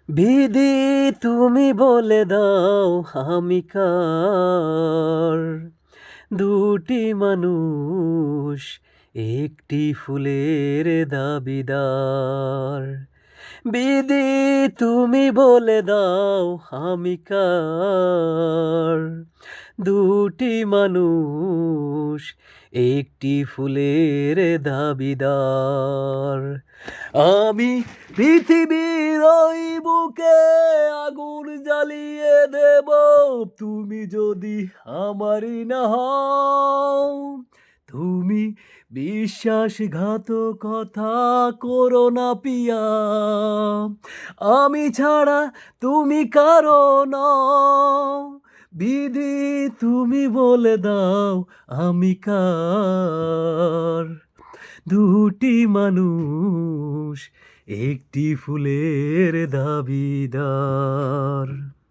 বিধি তুমি বলে দাও আমি কার, দুটি মানুষ একটি ফুলের দাবিদার। বিধি তুমি বলে দাও আমি কার, দুটি মানুষ একটি ফুলের দাবিদার। আমি পৃথিবীর ওই বুকে আগুন জ্বালিয়ে দেব, তুমি যদি আমারই না হও। তুমি বিশ্বাসঘাতকতা করো না পিয়া, আমি ছাড়া তুমি কারো নও। বিধি তুমি বলে দাও আমি কার, দুটি মানুষ একটি ফুলের দাবিদার।